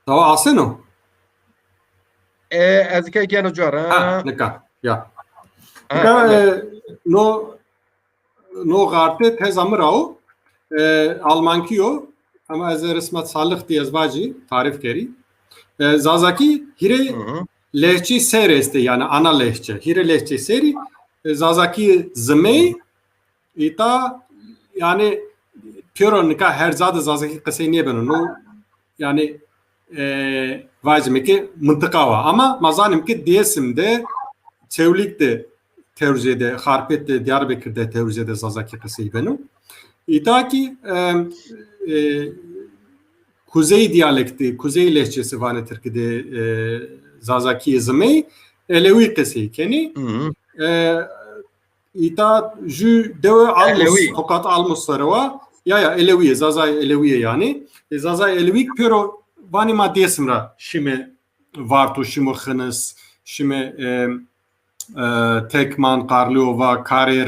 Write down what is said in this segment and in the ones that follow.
Tava aseno. Ez که گنو جارا. Neka. Ya. Neka no garte tez amrao Almankiyo ama ez resmat sağlık diye ezbacı tarif keri. Zazaki hire lehçe sereste yani ana lehçe. Hire lehçe seri Zazaki zmey ita yani Piyoronika her zade Zazaki kısayı niye ben onu yani vacime ki mıntıka var ama mazanim ki diyesimde Çevlik'te tercihde, Harpet'te, Diyarbakır'da tercihde Zazaki kısayı benim. İta ki Kuzey diyalekti, Kuzey lehçesi var Türkiye'de Zazaki zmey Elevi kısayı keni. İta jü deve almus, tokat almusları var. Ya Eleviye, Zazay Eleviye yani. Zazay Elevik pero vani maddesimra şimdi vartu şimdi hınız şimdi tekman Karlova karer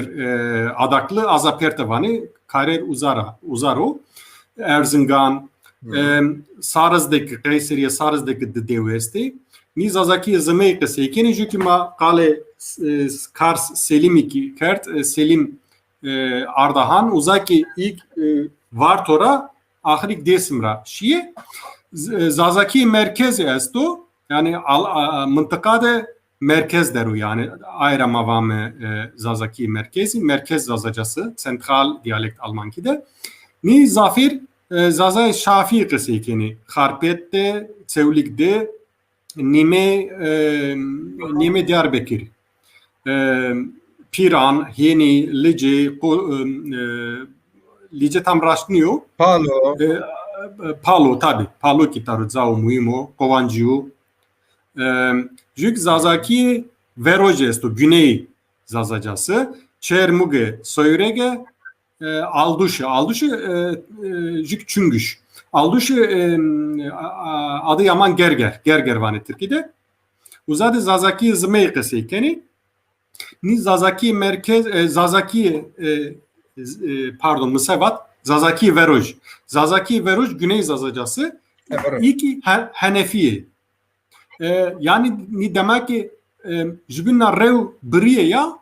adaklı azaperte vani karer uzaro Erzincan Sarızdaki Kayseriye Sarızdaki devesti ni Zazaki zmey kısa keni jü ma kale Kars Selim iki kert Selim Ardahan uzaki ilk vartora ahrik desimra şiye Zazaki merkez esto yani mıntıkada merkez deru yani ayrı mavame Zazaki merkezi merkez Zazacası sentral diyalekt Almankide ni zafir Zazay Şafi kısı keni Harpet'te Çevlik'te Nime Diyarbakır Piran, Yeni, Lice tam raşnıyor. Palo tabi. Palo kitarı zao muhimo, Kovanciu. Jük Zazaki Verojesto, Güney Zazacası. Çermuge, Soyrege, Alduşu. Alduşu Jük Çüngüş. Alduşu adı yaman Gerger. Gerger vani Türkiye'de. Uzadı Zazaki zmey kısı keni. Ni Zazaki merkez Zazaki pardon Musavat Zazaki Veroj. Zazaki Veroj Güney Zazacası. İki Hanefiye. Yani ni demek ki jibinna rev briye ya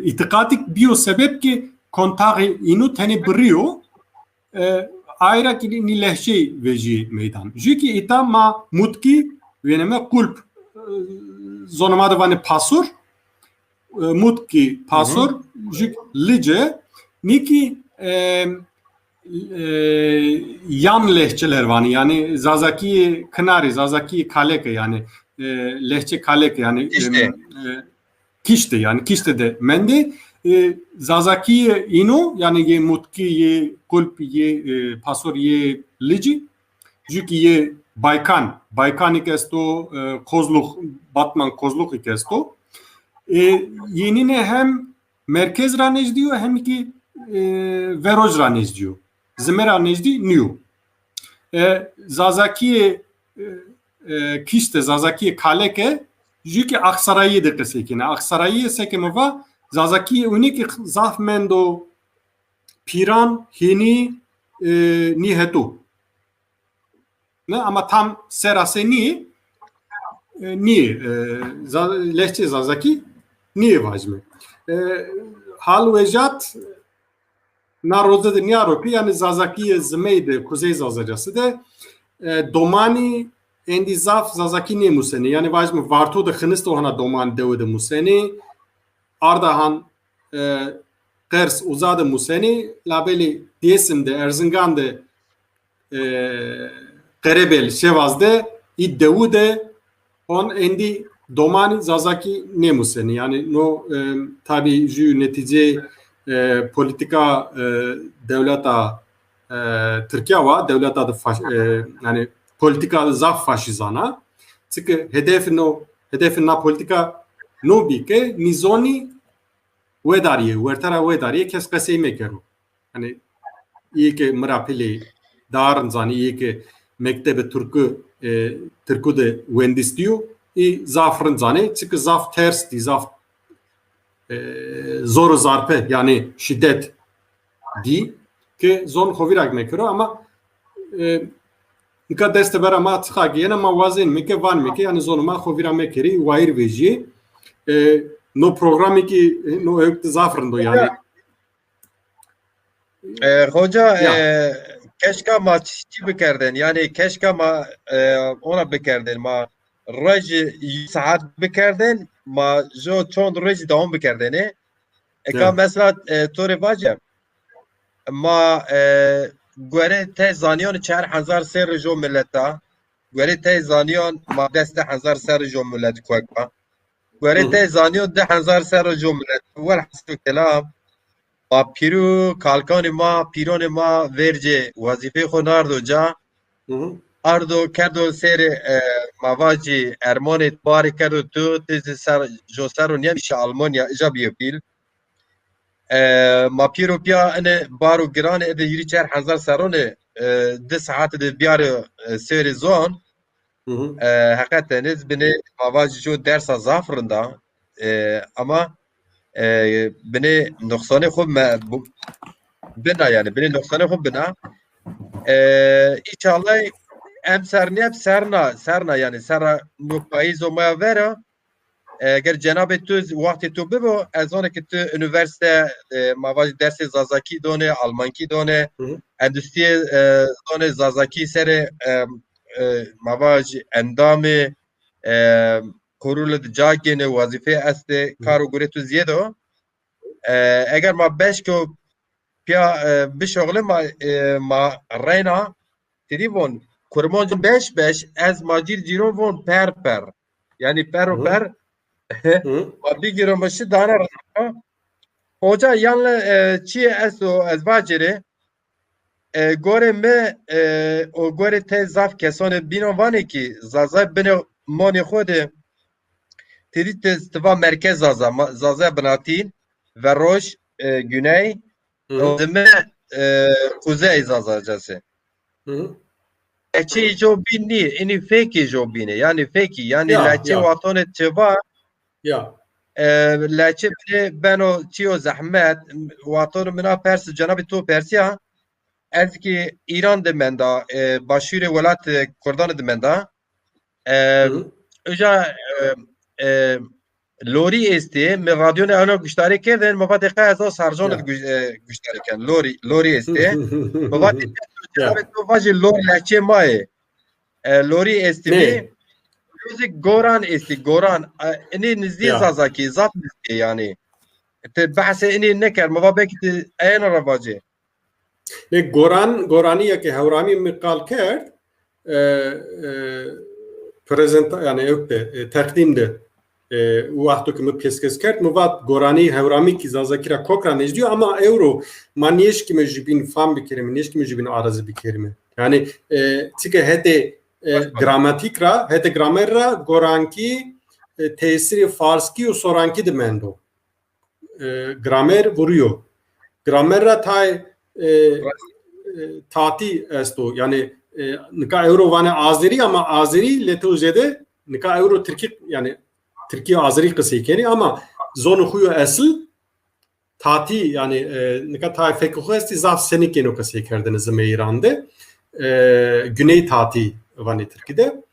itikatik biyo sebep ki kontağı inu teni briyo ayrı ki ni lehçe veji meydan. Çünkü itama mutki veneme kulp zonamada vani pasur mutki pasur jük lice niki yan lehçeler vani yani Zazaki Kınari Zazaki Kaleke yani lehçe Kaleke yani kişte yani kişte de mende Zazaki ino yani ye mutki ye kulp ye pasur ye lici jük ye Baykan ikesto, Kozluk, Batman Kozluk ikesto. Yenine hem merkez ranej diyor hem ki Veroj ranej diyor. Zmer ranej diyor New. Zazaki kişte Zazaki Kaleke jüki Aksaray'ı da kesekine. Aksaray'ı sekeme va Zazaki unik zafmendo Piran hini nihetu. Ama tam serase niye lehçe Zazaki niye vacme hal vejat narodda da niyaropi yani Zazaki zmeyde Kuzey Zazacası da domani endi zaf Zazaki niye museni yani vacme varto da hınist ohana domani devde museni Ardahan Kers uzada museni labeli diyesimde Erzincan'da Kerebel Şevaz'da iddevude on endi domani Zazaki ne museni yani no tabi jü netice politika devleta Türkiye var devleta da yani politika zaf faşizana çünkü hedefin na politika no bike nizoni vedariye vertara vedariye kes kaseyme kero hani iyi ki mırapili darın zani iyi ki mektebe Türk'ü de mühendis diyor. Zafrın zane çünkü zaf ters di zaf zor zarpe yani şiddet di ki zon hovirak mekero ama Nika deste bera ma tıkaki yine ma vazin meke van meke yani zonuma xovira mekeri vair veji no programi ki no ökte zafrın do yani. Hoca Ya. keşke ma çi bikerdin yani keşke ma ona bikerdin ma rej saat bikerdin ma jo çond rej devam bikerdin eka mesela tore vaje ma gwere te zaniyon 4000 ser jo milleta gwere te zaniyon ma deste 1000 ser jo millet kweka gwere te zaniyon 10000 ser jo millet wal hasbu kelam ma piru kalkanı ma pironi ma verce vazife xonardo ca ardo kerdo ser mavaci ermonet bari kerdo tu tezi ser jo ser niye Almanya icabı pil ما پیرو بیا انه بارو گران اده یری 4000 سرونه 10 ساعت ده بیار سری زون حقیقتا نز بنه مواجه جو درس زافرندا ama beni noksanı خوب bina yani beni noksanı خوب bina inşallah em serniyep serna yani sera noktayı zomaya vera eğer Cenab-ı tu vakti tu bibo az ona ki tu üniversite mavaji dersi zazaki done Almanki done endüstri done zazaki sere mavaji endami kurulu cagene vazife este karu gure tu ziyedo eğer ma beş ko pia bir şoğle ma reyna telefon kurmancı 5 az macir ciron von per yani per bir giromaşı dana hoca yanlı çi eso ez vacere gore me o gore te zaf kesone bino vane ki zaza bino moni xode tedi te stiva merkez zaza binatin ve roj güney o deme kuzey zazacası Eçi jobini ini feki jobini yani feki yani laçe vatone çeva Ya. لاچه بنو چیو زحمت واتور منا پرس جناب تو پرسیا از کی ایران دمندا باشور ولات کردان دمندا اجا لوری استی می رادیو نه انا گشتاری کردن مفاد قاز سرجان گشتاری کردن لوری استی مفاد جناب تو واجی لوری لاچه مای لوری استی Goran esti Goran ini nizdiye zazaki zat nizdiye yani te bahse ini neker ma belki te ayna ravaje ne Gorani ya ki Havrami mikal kerd prezent yani ökte takdimde وقتی که پیشکش کرد مواد گورانی هورامی که زازاکیرا کوکرا نجدیو ama euro maniyeş ki mecbin fam bikerim niyeş ki mecbin arazi bikerim yani çünkü hede gramatikra hete gramerra goranki tesiri farski o soranki demendo gramer vuruyor gramerra tay tati esto yani nika euro vane Azeri ama Azeri letuzede nika euro Türkiye yani Türkiye Azeri kısıkeni ama zonu huyu asıl tati yani nika tay fekhu esti zaf senikeni o kısıkerdiniz İran'da Güney tati vani Türkiye'de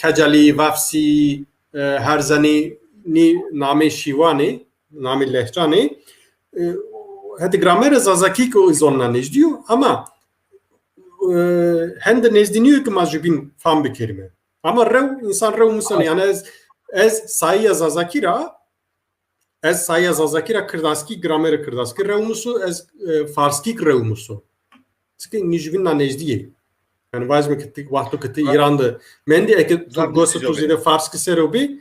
Kacali, Vafsi, Herzani ni name Şivani, name Lehçani hadi gramer zazaki ko izonna nejdiyor ama hem de nezdiniyor ki mazubin fam bir kelime ama rev insan rev musun yani ez sayya zazakira kırdaski gramer kırdaski rev musu ez farski rev musu çünkü nejbin na nejdiye yani vazme kittik vakti kitti İran'da mendi eke gosu tuzide farski serobi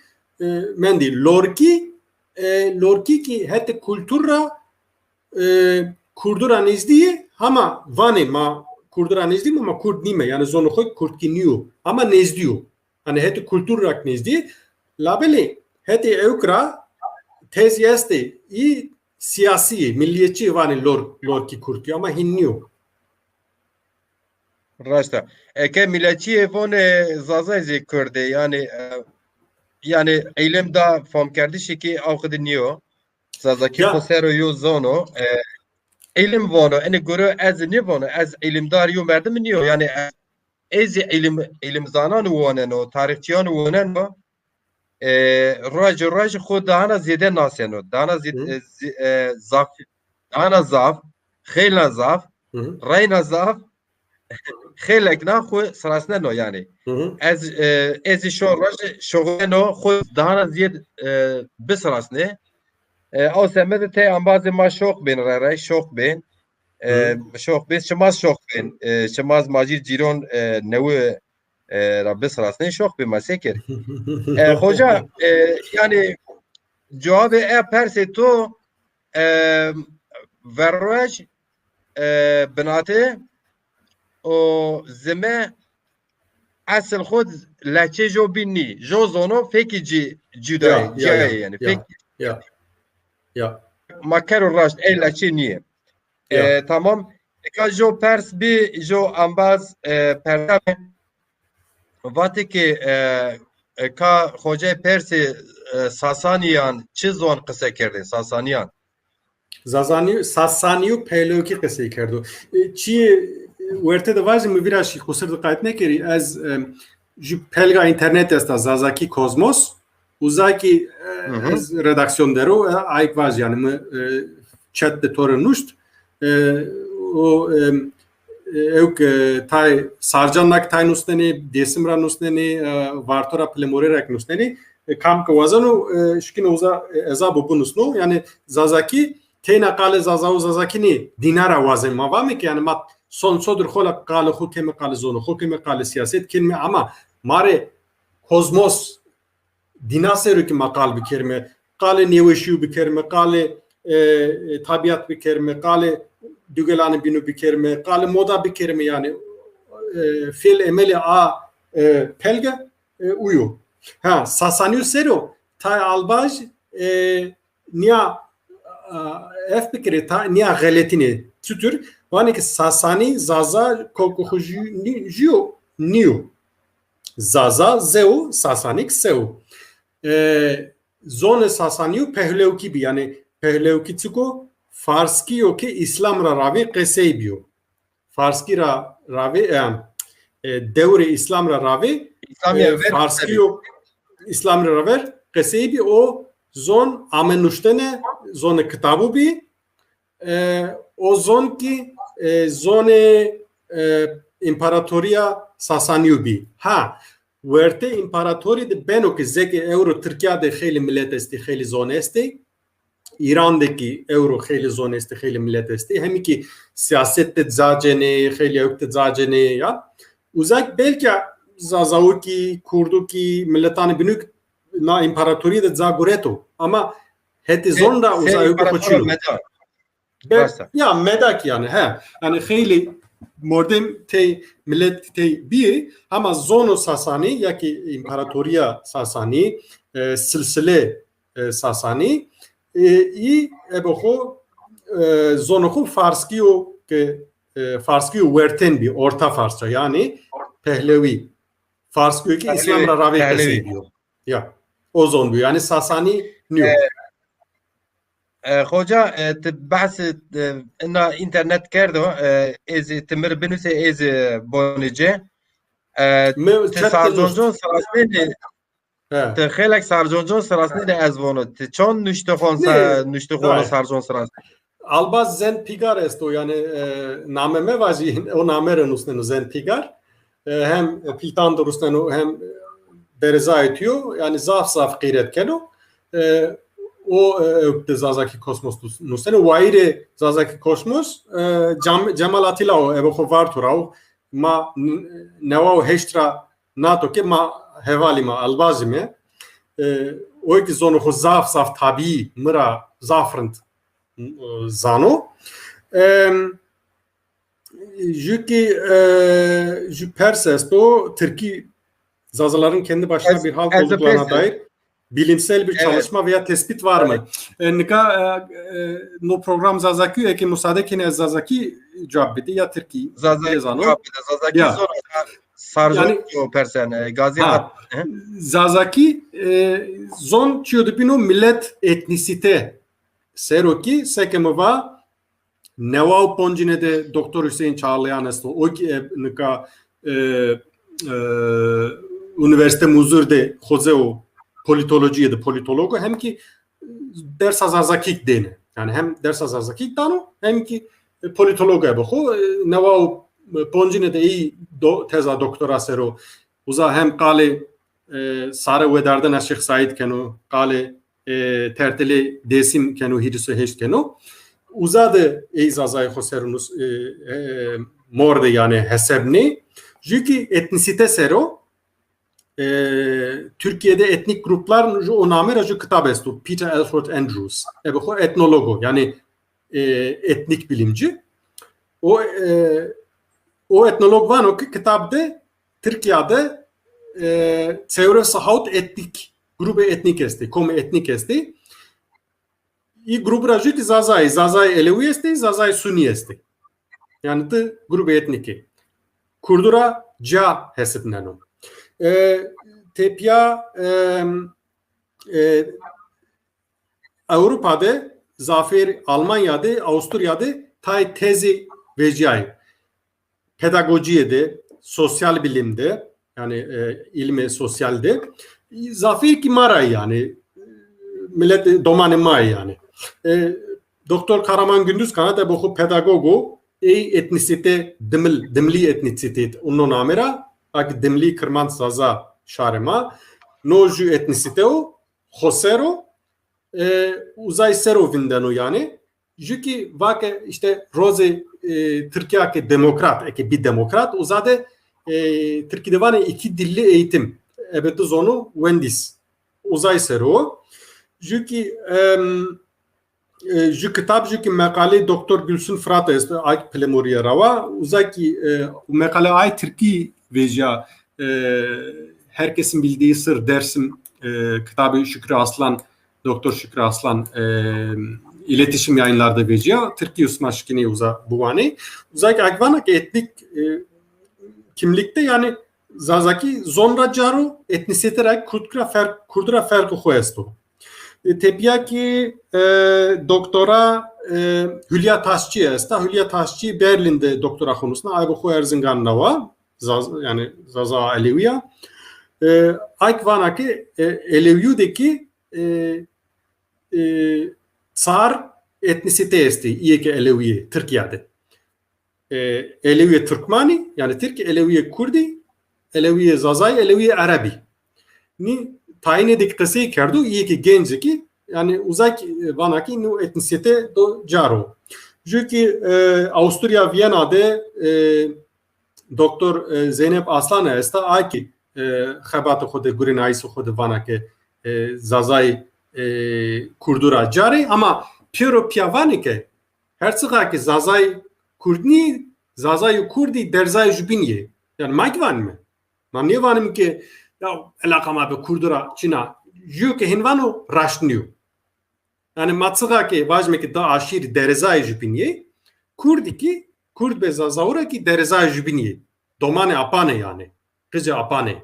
mendi lorki ki hette kultura kurdura nezdiye ama vane ma kurdura nezdiye ama kurd nime yani zonu koy kurd ki niyo ama nezdiyo hani hette kulturak nezdiye labeli hette evkra tez yeste i siyasi milliyetçi vane lorki kurd ki ama hinniyo Rasta. Eke milletçi evone zazayzi kurdi yani eylem da fam kardi ki avkedi niyo zazaki kosero yo zono ilim vano ene göre ez ne vano ez ilimdar yo merdim niyo yani ez ilim zanan vonen o tarihçiyan vonen o raj خود دهانا زیده ناسینو دهانا زاف دهانا زاف خیلی زاف راینا زاف خیلی نه خو سراسنه نو یعنی از شغل نو خود دهانا زید بسراسنه او سمده ته انباز ما شوق بین رای شوق بین شوق بین شماز شوق بین شماز ماجید جیرون نو رب سراسنه شوق بین مسکر خوجا yani cevabı perse to veraj binate o zeme asıl khud laçe jo binni jo zono feki cüda yani feki ya makar raş el laçe niye tamam ka jo pers bi jo ambaz perdame vate ki ka hoca persi Sasaniyan çi zon qise kerdi Sasaniyan Sasaniyu Pehlevi qise kerdo çi werte de vazim virashi khusir diqqat nekeri az ju pelga internet asta Zazaki Kozmos uzaki az redaksiyon dero ayk vaz yani chat de tornuşt o euk tay sarjanak tay nusteni desimra nusteni vartora plemorerak nusteni kam kawazanu shkin uza ezab bunusno yani Zazaki tena qale Zazaki dinara wazim mavami ki yani mat son sodur khola qale hukme qale zonu hukme qale siyaset kelme ama mare kozmos dinaseru ki maqal bi kelme qale newishu bi kelme qale tabiat bi kelme qale dügelani binu bi kelme qale moda bi kelme yani fil emeli a pelge uyu ha Sasaniu sero tay albaj nia f fikri ta nia galetini tütür yani ki Sasani Zaza kokuju niu Zaza zeu Sasanik seu zone Sasaniu Pehlevki bi yani Pehlevki tiko Farski o ki İslam ra ravi qesey biyo Farski ra ravi devre İslam ra ravi Farski o İslam ra ravi qesey bi o zon amenuştene zone kitabu bi o zon ki zone İmparatoriya Sasaniu bi ha verte imparatori de beno ki zeki euro Türkiye'de xeyli millet esti xeyli zone esti İran'daki euro xeyli zone esti xeyli millet esti hem ki siyasette zacene xeyli yokte zacene ya uzak belki Zazavuki Kurduki milletani binük na imparatoriya de zagureto ama heti zonda uzak koçunu ya medak yani he yani xeyli modern te millet te bir ama zono Sasani ya ki imparatoriya Sasani silsile Sasani i eboxo zonoxu Farskiyo ki Farskiyo verten bir orta Farsça yani Pehlevi Farskiyo ki İslam ra ravi qese diyor ya o zon bu yani Sasani niyo خوجا بحث ان انترنت کردو از تمر بنوسه از بونجه سارجونجون سراسنه تخیلک سارجونجون سراسنه از وونو چون نشتخون سارجون سراسنه Albaz zen pigar esto yani nameme vazi o nameren usnenu zen pigar hem piltan durusnenu hem bereza etiyor yani zaf qiret kelo o Zazaki Kosmos nustene waire Zazaki Kosmos Cemal Atilla o evo vartura ma neva heshtra nato ke ma hevali ma albazime o ki zonu zaf tabi mira zafrant zano jüki persesto Türkiye Zazaların kendi başına bir halk olduklarına dair bilimsel bir çalışma veya tespit var mı? No program Zazaki eki musade kine Zazaki cevap bedi ya Türkiye Zazaki zor sarjı persen Gazi Zazaki zon çiyodupino millet etnisite seroki sekemova neva ponjine de Doktor Hüseyin Çağlayan est o ki nika üniversite muzur de hozeo politolojiye de politologu hem ki ders azazakik dene. Yani hem ders azazakik dano hem ki politologu ebe ho neva ponjine de iyi teza doktora sero uza hem kale sare vedardan Şeyh Said kenu kale terteli desim kenu hirisu heşt kenu uzadı eizazay hoserunus morde yani hesebni çünkü etnisite sero Türkiye'de etnik gruplar o namera ju kitap estu Peter Alfred Andrews o etnologu yani etnik bilimci o etnolog var o ki kitapta Türkiye'de çevre sahut etnik grubu etnik esti komu etnik esti i grubu raju ki Zazay Elevi esti Zazay Sunni esti yani tı grubu etniki Kurdura ca hesipneno tepya Avrupa'da Zafer Almanya'da Avusturya'da tay tezi veciyay pedagojiyede sosyal bilimde yani ilmi sosyalde Zafer ki maray yani millet domane may yani Doktor Karaman Gündüz Kanada bu pedagogu etnisite dimli etnisite onun namera ak dimli Kırman Zaza şarema noju etnisite o hosero uzay sero vindano yani çünkü vake işte roze Türkiye ki demokrat ki bir demokrat uzade Türkiye'de var iki dilli eğitim evet zonu Wendis uzay sero çünkü ju kitap ju makale Doktor Gülsün Fırat est ay plemoriya rava uzaki makale ay Türkiye veja herkesin bildiği sır dersim kitabı Şükrü Aslan Doktor Şükrü Aslan iletişim yayınlarda veja Türkiye usmaşkini uza buvani uzaki akvana ki etnik kimlikte yani zazaki zonra caru etnisiterak kurdura farkı koyasto tepya ki doktora Hülya Taşçı esta Hülya Taşçı Berlin'de doktora konusunda ay bu Erzincan nava yani Zaza Aleviya akvana ki Eleviyudeki Tsar etnisite esti iyi ki Aleviye Türkiye'de Aleviye Türkmani yani Türk Aleviye Kurdi Aleviye Zazay Aleviye Arabi ni tayin edikçesi kerdu iyi ki genci ki yani uzak vanaki nu etnisite do caro çünkü Avusturya Viyana'da Doktor Zeynep Aslan esta aki xabat xode gurinayis xode vanaki Zazay Kurdura cari ama Piero Piavanike herçka ki Zazay Kurdni Zazay Kurdi derzay jubinye yani magvan mı? Mamniye vanım ki ya alakama be Kurdura Çina jüke hinvano raşnıyor. Yani matsıga ki vajme ki da aşir derzay jubinye Kurdi ki Kurd be Zazavura ki derzay jubinye domane apane yani kıca apane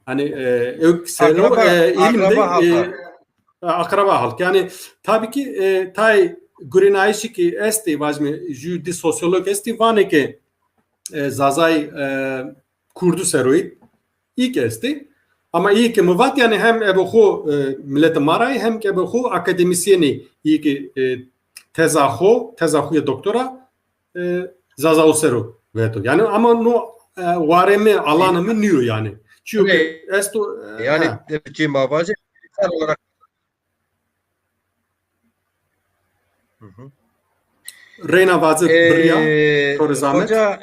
hani ilimde akraba halk yani tabii ki tay Gurinayişi ki esti vajme jüdi sosyolog esti vane ki Zazay Kurdu seroid ilk esti ama iyi ki muvat yani hem ebuhu millet maray hem ki ebuhu akademisyeni iyi ki tezahuya doktora Zazao sero veto yani ama no vareme alanımı niyo yani çünkü esto yani tepki mavacı olarak Reyna vazı Briya Torizahmet hoca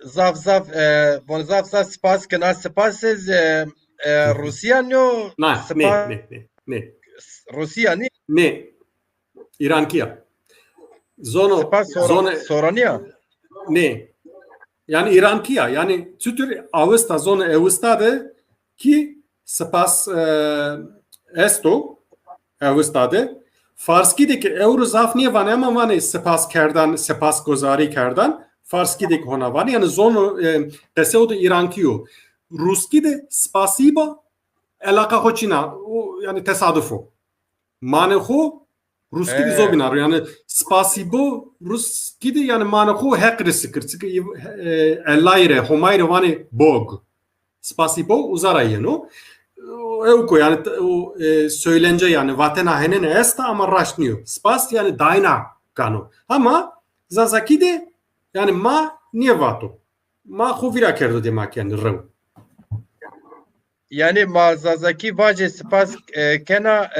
zav spas kenar spasiz Rusya ne Rusya ne İrankiya zona sorania ne yani İrankiya yani tütür avesta zona evistade ki spas esto evistade Farskideki Eurozafniye van ama vane sepas gozari kerdan Farskideki hona van yani zonu qeseudu İrankiyo Ruskide spasiba alaka hoçina o yani tesadüf o. Maneho Ruski zobinar yani spasibo Ruski de yani maneho hekri sıkır sıkı ellayre homayre vani bog spasibo uzarayeno Evko yani o söylence yani vatena henene esta ama raşnıyor. Spas yani dayna kano. Ama Zazaki de yani ma niye vato? Ma hovira kerdo demek yani rev. Yani mazazaki vaje spas kena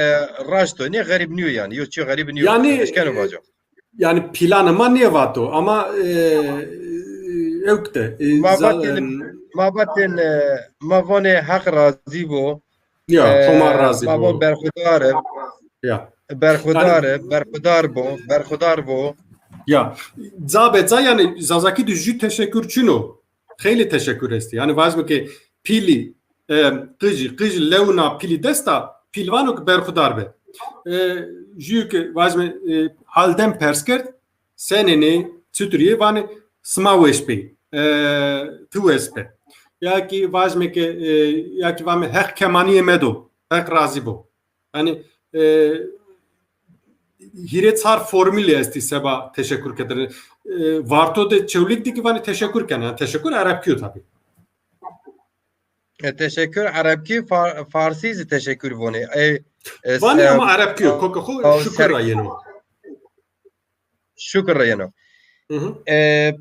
raşto ne garip niyo yani. Yok çi garip niyo. Yani Eşkeno vajo. yani planıma niye vato? Ama evkte. Mabatin mavone hak razı bu. Ya homar razı Mavon bu. berxudar Ya. berxudar bu. Ya zabeza yani Zazaki de jü teşekkür çino. Kheli teşekkür esti. Yani vazme ki pili kıcı levna pili desta pilvanok berxudar be. Jü ki vazme halden perskert seneni çütüriye vani smaveşpe. Tuespe. Ya ki vazme ki ya ki vame hek kemaniye medo. Hek razı bu. Yani Hirecar formülü esti seba teşekkür ederim. Varto de çevlik diki vani teşekkür yani teşekkür Arapkiyo tabi. Teşekkür Arapki Farsi teşekkür vone. Vani ama Arapkiyo koka şükür ayeno. Şükür ayeno.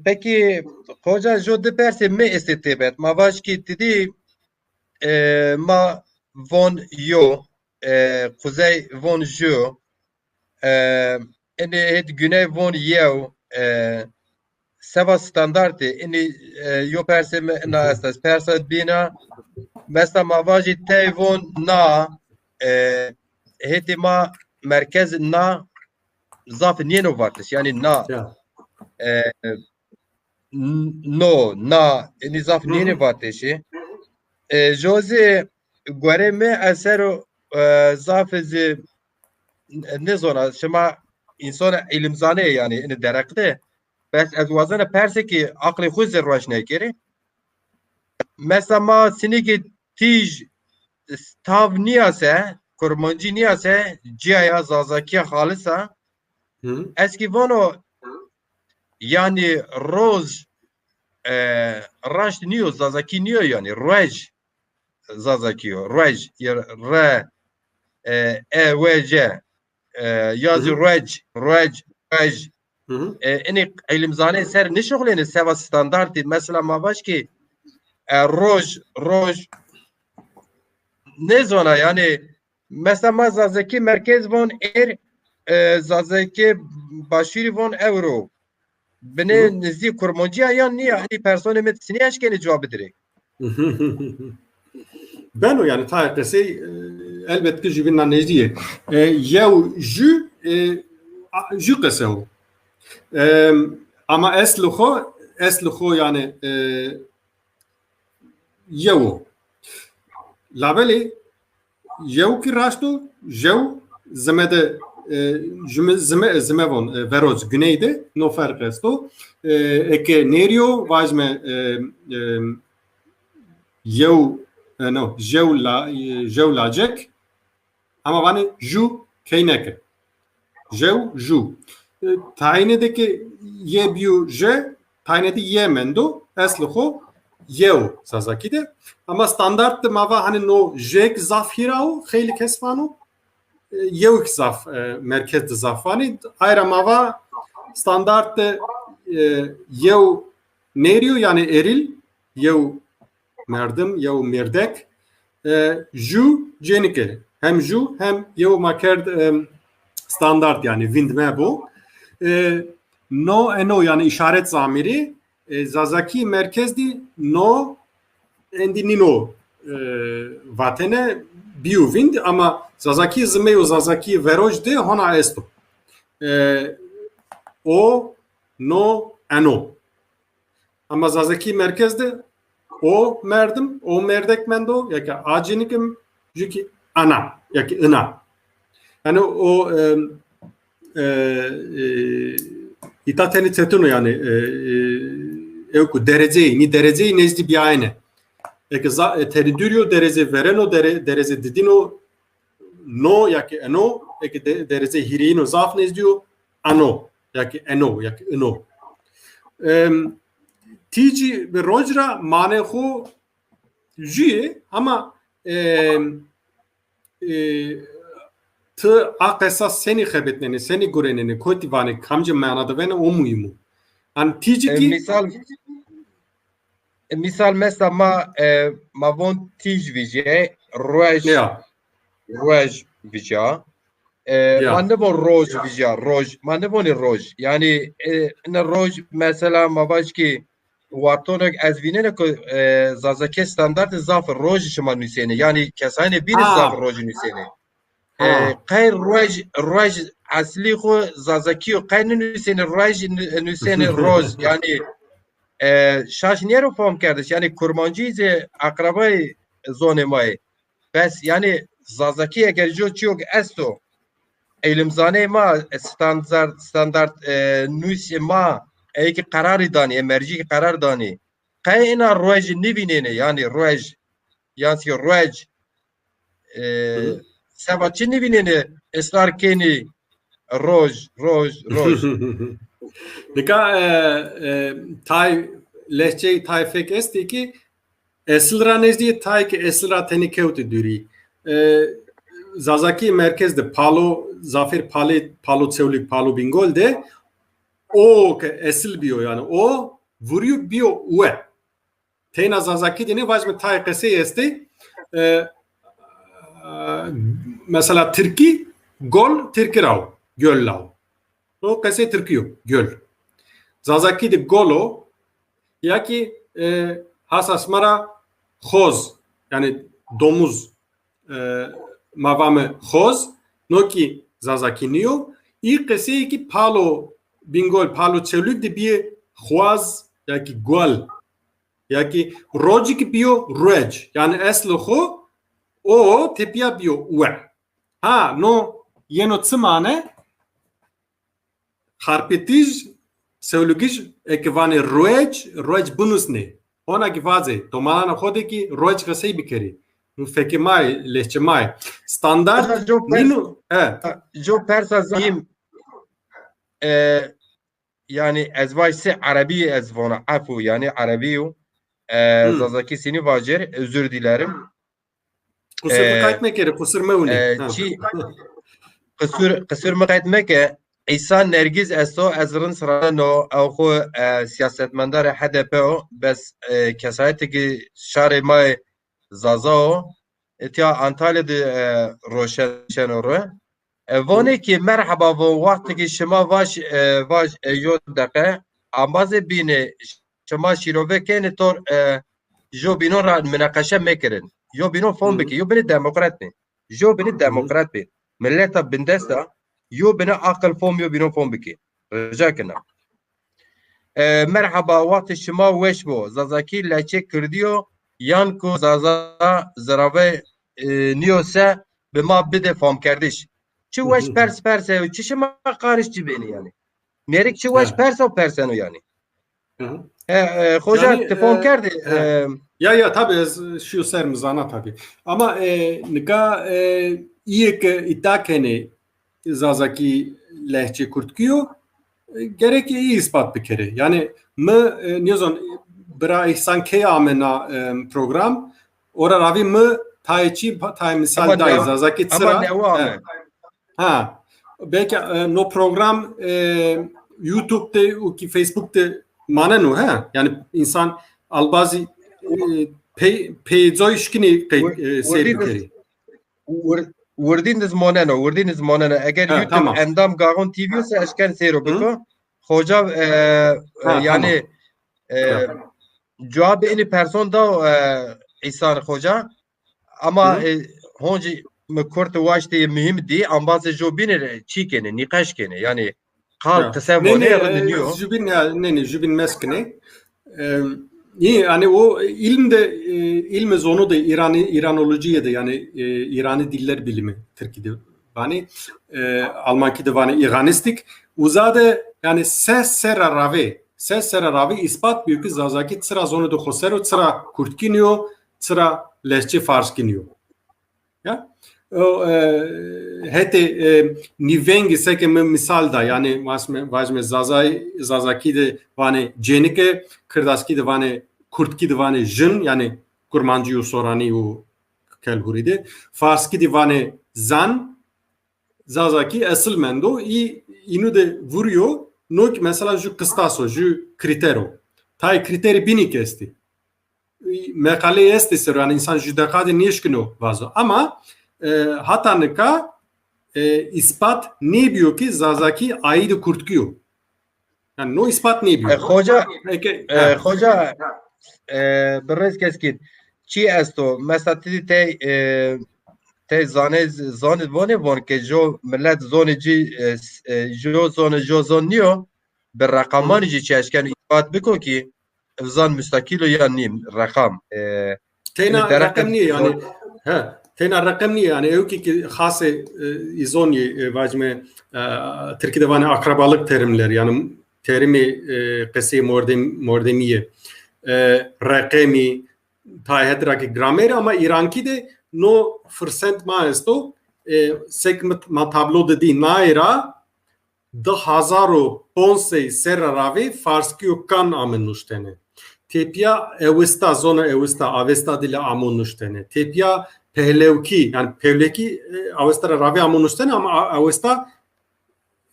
Peki hoca jo de perse me estetebet ma vaş ki dedi ma von yo kuzey von jo ene et güney von yev seva standartı ene yo perse na estas persa bina mesela ma vaji te von na hetima merkez na zaf niye no vartış yani na no na nizaf niye vartışı Jose Guareme esero zafezi ne zona şema insan ilimzane yani ne derekte bes az vazana perse ki aklı khuz roşne kere mesela ma siniki tij stav niyase kurmancı niyase ciaya zazaki halisa eski vano yani roz raşt niyo zazaki niyo yani rej zazaki rej re vc yazı rej eni ilimzane ser ne şoğleni seva standartı mesela ma baş ki roj ne zona yani mesela ma zazaki merkez von zazaki başiri von euro beni nizdi kurmancıya yan niye hani persone medsini aşkeni cevap direkt. Ben o yani tarihte elbette jübinden nezdiye. Yev jü kese o. Ama esluho yani yev. Labeli yev ki raştu jev zemede zmevon veroz güneyde no fark esto eke nerio vazme jev no jevlacek ama vani ju keyneke jev taynedeki yebiu je taynedi yemendo esluho yev sazakide ama standart mava hani no jek zafhirao khayli kesfano Yevk zaf merkezde zafani ayramava standart yev neriyo yani eril yev merdim yev merdek ju jenike hem ju hem yev makerd standart yani vindme bu no eno yani işaret zamiri zazaki merkezdi no endinino vatene biu vind ama Zazaki zmeju Zazaki veroj de hona esto. O no eno. Ama Zazaki merkezde o merdim, o merdek mendo ya ki acinikim jüki ana ya ki ına. Yani o itateni tetuno yani evku dereceyi nezdi bir ayne. teritoriu dereze vereno dereze didino no yaki eno dereze hirino zaf nezdiyor ano yaki eno yaki eno tici ve rojra mane ho jüye ama tı akesas seni xebetneni seni gureneni kotivani kamcı manada vene o muyumu an tici ki misal mesela ma von tij vije roj vija man ne von roj vija roj man ne von roj yani ne roj mesela ma baş ki Wartonek ez vinene ko zazake standart zaf roj şman nüsene yani kesane bir zaf roj nüsene Qayr roj asli xo zazaki qayr nüsene roj nüsene roj yani şaş niye reform kardeş yani kurmancı akrabay zone may bes yani zazaki eğer çok esto elimzane ma standart nüs ma ki kararı dani merci karar dani kayna roj nibinene yani roj yani roj sebatçı nibinene esrar keni roj Nika tay lehçe tayfek esti ki esılra nezdiye tay ki esılra tenikevti duri Zazaki merkezde Palo Zafer Palo Çevlik Palo Bingol'de o ke esil biyo yani o vuruyor biyo uwe Tena Zazaki dini vajme tay kese esti mesela Türkiye gol Türkiye rav göl lav o kese Türkiye göl Zazaki de golo ya ki hasasmara hoz yani domuz mavame hoz no ki Zazaki niyo ilk kese ki Palo Bingol Palo Çevlik de bir huaz ya ki gol ya ki roji ki biyo rej yani eslo ho o tepya biyo uwe ha no yeno tsimane harpetiz Sevlugiş ekvane rej bunus ne ona ki vaze tomalana xode ki rej kasey bikeri nu fekemay lehçemay standart ninu jo persa zim yani ezvayse Arabi ezvana afu yani Arabiyo zazaki seni vacir özür dilerim kusur mukayetmek yeri kusur mevni kusur mukayetmek İsa Nergiz esto ezrin sırano avxu siyasetmendar HDP o bes kesayeti ki şare may zazao etiya Antalya'da roşenşenore Vone ki merhaba bu vakti ki şema vaş yodaka ambaze bine şema şirove kene tor jo bino ra münakaşa mekerin jo bino fon beki jo bini demokrat ne jo bini demokrat be milleta bindesta yo bina akıl fon yo bino fon beki rica kena merhaba vakti şema veş bu zazaki leçe kırdiyo yan ko zaza zarave niyose bima bide fon kardeş Çi weş pers çi şema qarışçı beni yani. Merik çi weş persano yani. Hoca Yani, telefon kerdi. Ya tabii şu sermizana tabii. Ama nika iyi ki itakeni Zazaki lehçe kurtkiyo gerek iyi ispat bir kere. Yani mı niyozon bira ihsan ke amena program ora ravi mı tayçi tay misal day Zazaki sıra. Ha, belki no program YouTube'da ki Facebook'ta manenu ha yani insan albazi peyzoy şkini seyirkeri. Wordiniz moneno. Eğer YouTube tamam. endam garon TV ise eşken seyro biko. Hoca yani cevabı ini person da İsa hoca ama honca Kurt Vaşti mühim di ambazı jobine çikene nikaşkene yani kal kısa vone yarınıyor. Jubin meskene. Yani o ilme zonu da İranolojiye de yani İrani diller bilimi Türkiye'de. Yani Almankide var İranistik. Uzade yani ses sera ravi ispat büyük Zazaki sıra zonu da xosero sıra kurtkiniyo sıra lehçe fars kiniyor. Ya o hete nivengi seke misal da yani vazme zazaki de vane cenike kırdaski de vane kurtki de vane jin yani kurmancı sorani o kelhuride farski de vane zan zazaki asıl mendo inu de vuruyor nok mesela ju kıstaso ju kritero tay kriteri binik esti mekale este ser yani insan judekade nişkino vazo ama hatanıka ispat ne diyor ki zazaki aydı kurtkiyor yani no ispat ne diyor Hoca hoca برز کسکید چی است تو مثلا تی زانه وان که جو ملت زانه جو زان نیو به رقمان جی چه اشکن اثبات بکن که زان مستقل یا نیم رقم تینا رقم نیه yani tena rakam niye yani ev ki hası izoni vacme Türkiye'de vane akrabalık terimler yani terimi kesi mordemiye rakami tahedraki grameri ama İranki de no fırsat maesto segment ma tablo dedi naira da hazaro ponse serravi farskiu kan amenuştene tepya evista zona evista avesta dile amonuştene tepya pehlevki yani pevleki avesta ravi amonuştene ama avesta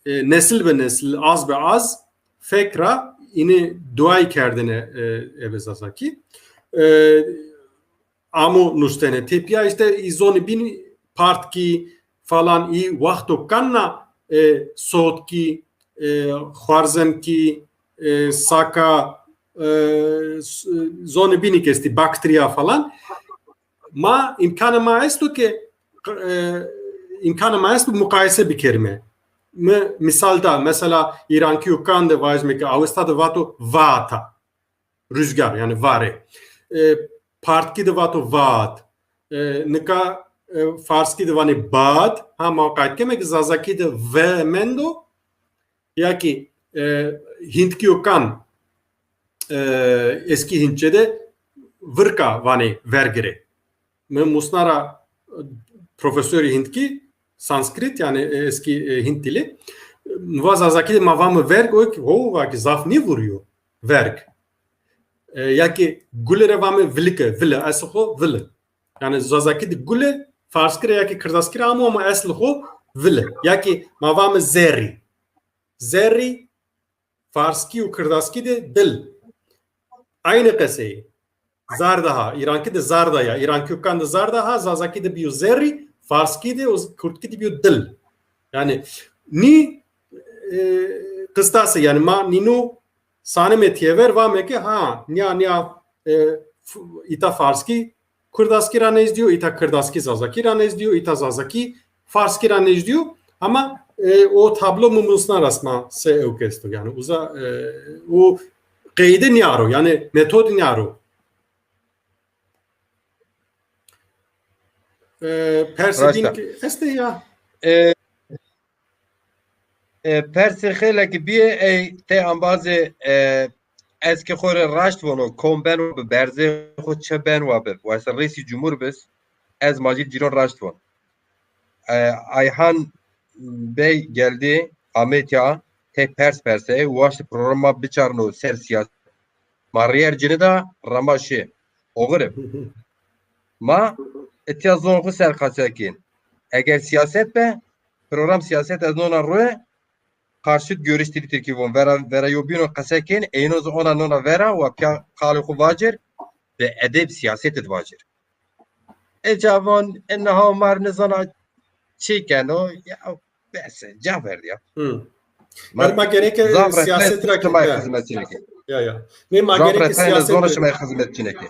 nesil ve nesil az ve az fekra ini duay kerdine evezazaki amonuştene tepya işte izoni bin partki falan i vakto kanna sotki xwarzemki saka zone binik esti bakteriya falan ma imkanı maestu ki imkanı maestu mukayese bir kelime misalda mesela İranki yukan da vazme ki avestada vato vata rüzgar yani vare partki de vato vat nika farski de vani bad ha maqayt kemek zazaki de ve mendo ya ki Hintki yukan eski Hintçe'de vırka vani vergire musnara profesörü Hintki Sanskrit yani eski Hint dili vazazaki de mavamı verg o ki o vaki zaf ne vuruyor verg ya ki gulere vamı vilke vile asho vile yani zazaki de gule farskire ya ki kırdaskire ama asho vile ya ki mavamı zerri farski u kırdaski de dil aynı kese zardaha İranki de zardaya İranki yukan de zardaha zazaki de biyo zerri farski de kurtki de biyo dil yani ni kıstası yani ma nino saneme ver va meke ha nya ita farski kurdaski ranez diyor ita kırdaski zazaki ranez diyor ita zazaki farski ranez diyor ama o tablo mumusna rasma se eukesto yani uza o qeyde niyaro yani metod niyaro persedin este ya persi xele ki bir te ambazı eski xore raşt vono komben ve berze xo çeben ve vasa reisi cumhur bes ez majid ciron raşt von Ayhan Bey geldi Ahmetya te perse ulaştı programa biçarno ser siyaset mariyer cinida ramaşı oğrib ma etiyazon xo ser kaçakin eğer siyaset be program siyaset ez nona ruhe karşıt görüşleri Türkiye von vera yobino kasakin eynoz ona nona vera ve pya kalı vacir ve edeb siyaset edvacir ecavon enha mar nizana çiken o ya bese cevap ya ma gerek siyaset ya ne ma gerek siyaset zona şmay hizmetçineki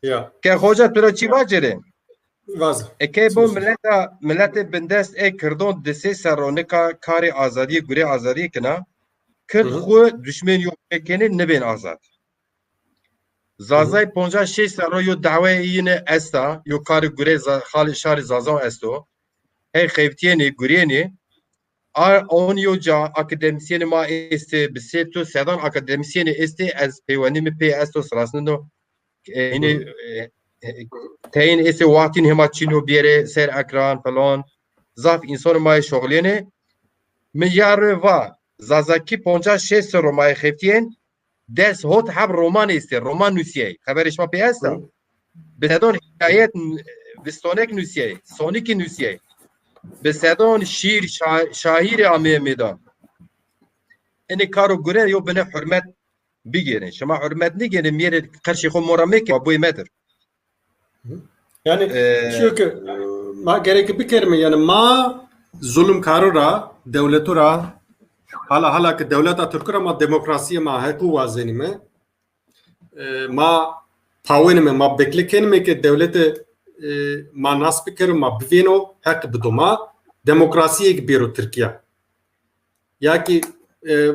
ya ke hoca tura çi vacire vaz Eke bu millete bindest kırdon dese saronika kari azadi gure azadi kina kırd xu düşmen yok ekeni nebin azad. Zazay ponca şey saro yo dava yine esta yo kari gure xali şari zazan esto. Hey xevtiyeni gureni on yoca akademisyeni ma este biseto sedan akademisyeni este az peyvani mi pe esto sırasında yine تین ایسی وقتی همه چینو بیاره سر اکران فلان زاف انسان مای شغلینه میار و زازاکی 56 رومای خفتین دست هات حب رومان است رومان نوسیه خبرش ما پیاستا بدون حکایت وستونک نوسیه سونیک نوسیه بدون شیر شاهیر آمیه میدان اینی کارو گره یو بنه حرمت بگیرین شما حرمت نگیرین میره قرشی خو مرامه که بوی مدر Yani şu ki ma gerek bir kelime yani ma zulüm karura devletura hala ki devleta Türk'ü ma demokrasiye ma haku vazenime ma pawenime ma beklekenime ki devlete ma nasbikeru ma biveno hak bidoma demokrasiye biro Türkiye ya ki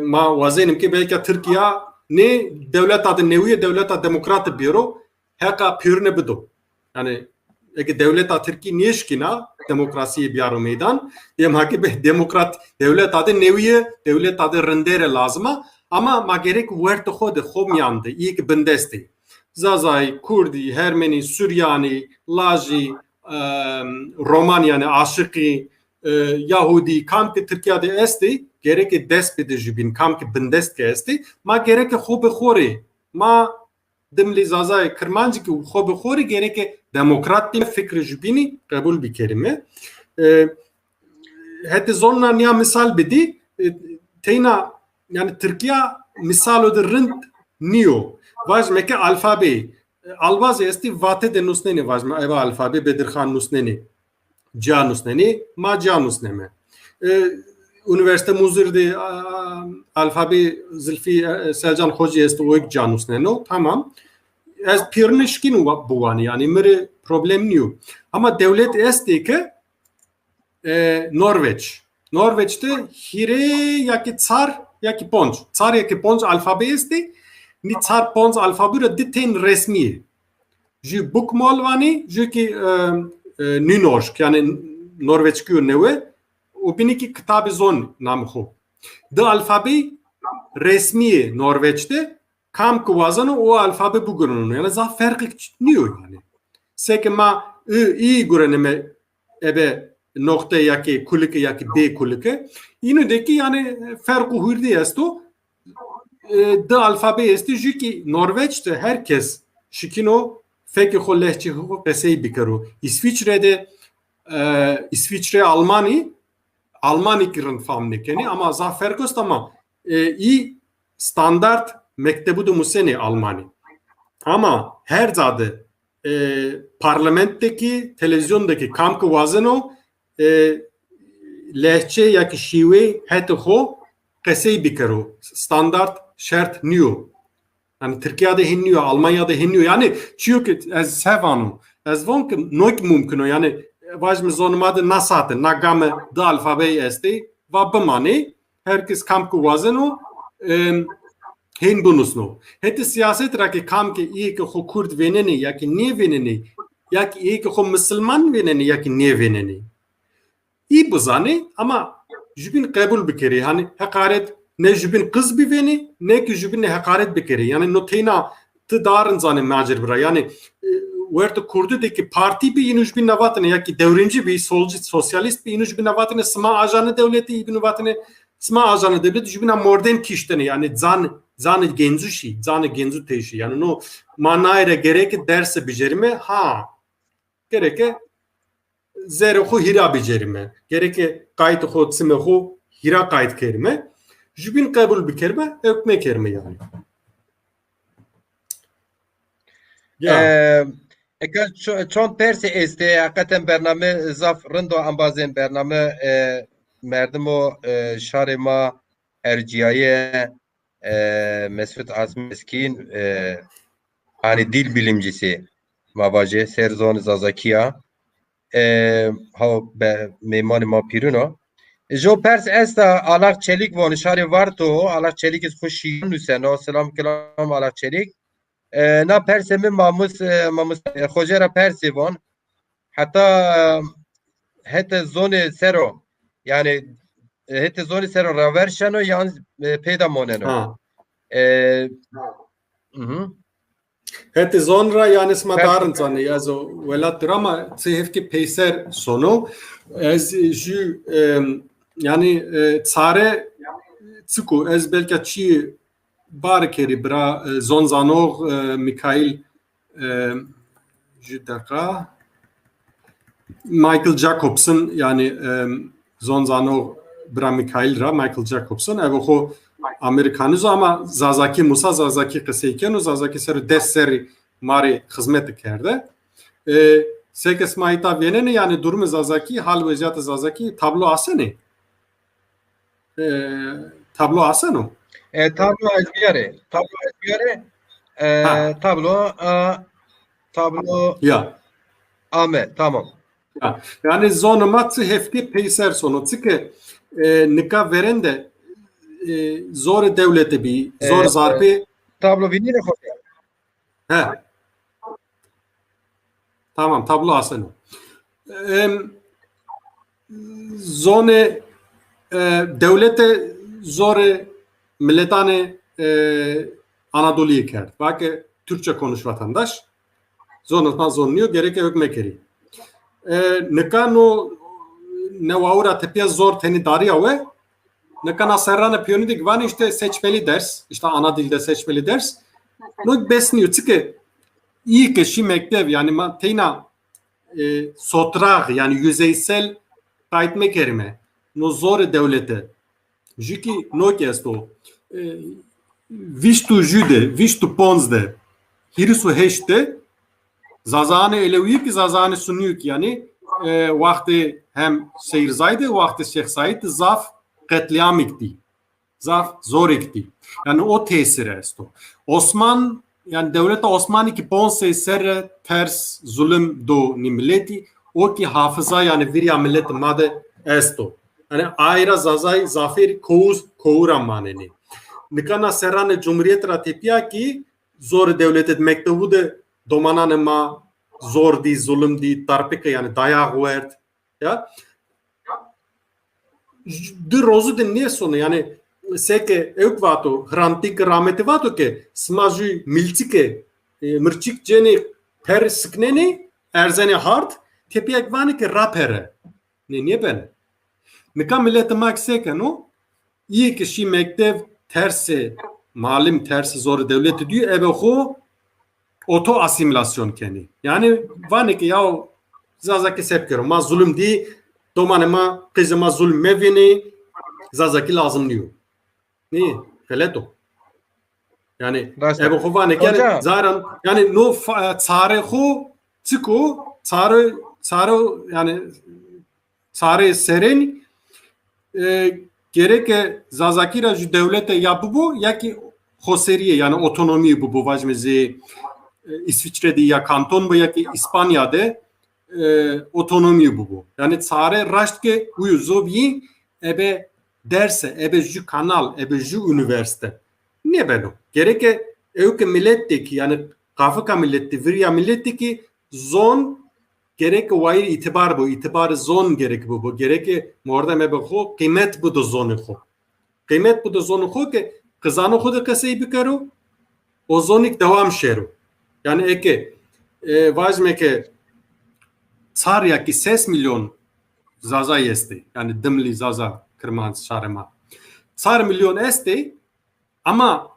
ma vazenim ki belki Türkiye ne devlet adı neviye devlet adı demokrat biro haka pürne bido yani eğer devlet Türkiye niyeşkina demokrasiye biyaro meydan diyem haki be demokrat devlet adı neviye devlet adı rendere lazıma ama ma gerek verte xode xomyandı ilk bindesti Zazay, Kurdi, Ermeni, Süryani, Laji, Romanyani, Aşıki, Yahudi, kam ki Türkiye'de esti gerek despede jibin kam ki bindeske esti ma gerek xobe xori ma dimli Zazay Kırmancı ki xobe xori gerek demokrat diye fikri jibini kabul bir kelime hadi zonna niya misal bedi teyna yani Türkiye misal odur rind niyo vajme ke alfabe alvaz esti vate de nusneni vajme eva alfabe Bedirhan nusneni ca nusneni ma ca nusneme üniversite muzirdi alfabe Zülfi Selcan Hoca esti o ca nusneno tamam ez pirnişkin buvani yani mere problem niyo ama devlet esti ki Norveç'te hire ya ki tsar ya ki ponç tsar ya ki ponç alfabe esti ni tsar ponç alfabe ditin resmi ji bukmolvani ji ki nynorsk yani Norveçkü neve o biniki kitabı zon namı ho de alfabe resmi Norveç'te kam kuvazanı o alfabe bugünün yani za farkı niyo yani sekema iyi göreneme ebe nokta ya ki kulike ya ki b kulike yine de ki yani farkı hürdi esto de alfabe esti ju ki Norveç'te herkes şikino feki hollehçi hukuk esey bikaru İsviçre Almani kirin famnikeni ama za farkı ama iyi standart mektebu da museni Almani ama her zadı parlamentteki televizyondaki kamkı vazeno lehçe ya ki şive heti ho kesey bikaru standart şart niyo yani Türkiye'de hinniyor Almanya'da hinniyor yani çünkü ez sevanu ez von ki noik mumkino yani vajme zonmadı nasate nagame da alfabe esti va bamani herkes kamkı vazeno hin bunusno heti siyaset raki kamke iyi ki ho Kurd veneni ya ki niye veneni ya ki iyi ki ho Müslüman veneni ya ki niye veneni iyi buzani ama jübin kabul bikeri hani hakaret ne jübin kız bir veni ne ki jübin hakaret bikeri yani notena tıdarın zani macir bira yani verte Kurdudaki parti bir inujbin navatine ya ki devrimci bir solcu sosyalist bir inujbin navatine sma ajanı devleti ibn navatine sma ajanı devleti jübin modern kişteni yani zan genzu teşi yani no manayre gerek derse becerime ha gerek zere ho hira becerime gerek kayıt ho tsime ho hira kayıt kerime jübin kabul bir kerime ökme kerime yani چون پرس است حقیقتا برنامه زاف رندو انبازین برنامه مردم و شهر ما ارجیای Mesut Azmi Eskin hani dil bilimcisi mavaje Serzon Zazakia ha meyman ma piruno jo pers esta alak çelik von şari varto alak çelik is خوشی nuseno selam kelam alak çelik na persemi mamus khojera persi von hatta hete zone sero yani hete zone sero ravershano yani peyda moneno Heti sonra yani smadarın zani yazo velat drama tsehevki peyser sonu ez ju yani tsare tsiku ez belki çi barkeri bra zonzanor Mikhail Judaka Michael Jacobson yani zonzanor bra Mikhail ra Michael Jacobson ev o Amerikanız ama Zazaki Musa Zazaki kısayken o Zazaki seri deseri mari hizmet kerde. Sekes maita venene yani durumu Zazaki hal veciyatı Zazaki tablo asene. Tablo aseno. Tablo ezbiyare. Tablo ezbiyare. Tablo Ya. ame. Tamam. Ya. Yani zonumatı hefti peyser sonu. Çünkü nika veren de zor devleti bir zor zarpi. Tablo vinire hoca. He. Tamam tablo aseno. Zone devlete zor milletane Anadolu'yu kert. Bak Türkçe konuş vatandaş. Zonatma zonluyor gerek yok mekeri. Nekano nevaura tepya zor teni darya ve nekana serrana piyonidik van işte seçmeli ders. İşte ana dilde seçmeli ders. No besniyor. Çünkü iyi ki şu mektev yani teyna sotrağ yani yüzeysel kayıtme kerime. No zor devlete. Jiki no kesto. Viştu jude, viştu ponzde. Hirisu heşte. Zazane elevi ki zazane sunuyor ki yani vakti hem Seyrzaydı vakti Şeyh Said zaf katliam ikti. Zaf zor ikti. Yani o tesir esto. Osman yani devlet Osmanlı ki ponse ser ters zulüm do ni milleti o ki hafıza yani virya millet made esto. Yani ayrı zazay zafer kovura maneni. Nikana serane cumhuriyet ratipya ki zor devletet mektubu de domanan ma zor di zulüm di tarpike yani dayak vert ya de rozu de niye sonu yani seke evvato hrantik rahmeti vato ke smaju miltike mırçik ceni per sıkneni erzene hard tepiyak vani ke rapere ne niye ben nika millete mak seke no iyi ki şi mektev tersi malim tersi zor devleti diyor ebe ho oto asimilasyon kendi. Yani vani ki ya Zazaki sepkero ma zulüm di domanema kızıma zulüm mevini Zazaki lazım diyor. Ne? Feleto. Yani ebe ho vani ki yani zaten yani no tsare ho tsiko tsare yani tsare seren gerek Zazaki ra ju devlete ya bu ya ki hoseriye yani otonomi bu vajmezi İsviçre'de ya kanton bu ya ki İspanya'da otonomi bu. Yani tsare raştke uyuzobi ebe derse ebe ju kanal ebe ju üniversite. Ne beno? Gerek evke milletteki yani kafka milleti virya milletteki zon gerek vayr itibar bu itibar zon gerek bu gerek morda mebe ho kıymet bu da zonu ho. Kıymet bu da zonu ho ki kızanı ho da kasayı bikaru o zonik devam şeru. Yani eke vajme ke tsar ya ki 6 milyon zaza este. Yani dimli zaza kırman şarema. Tsar milyon este ama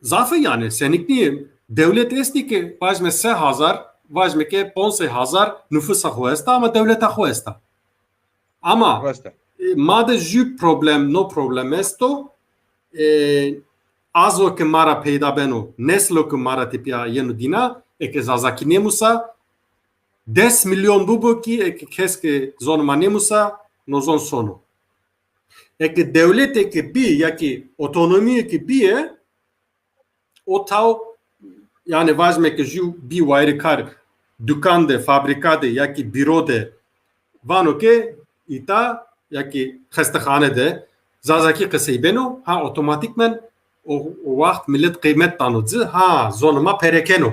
zafı yani senikli devlet este ki vajme 3000 vajme ke 15000 nüfusa hoesta ama devleta hoesta. Ama made ju problem no problem esto azo ke mara peyda beno neslo ke mara tipya yenu dina ke Zazaki nemusa 10 milyon bubu ki keske zonma nemusa no zon sonu ke devlet ke bi ya ki otonomi ke bi o tav yani vajme ke ju bi vayrikar dükande fabrikade ya ki bürode vano ke ita ya ki xastaxanede Zazaki qısay beno ha otomatikmen o vakt millet kıymet tanıdı ha zonuma perekeno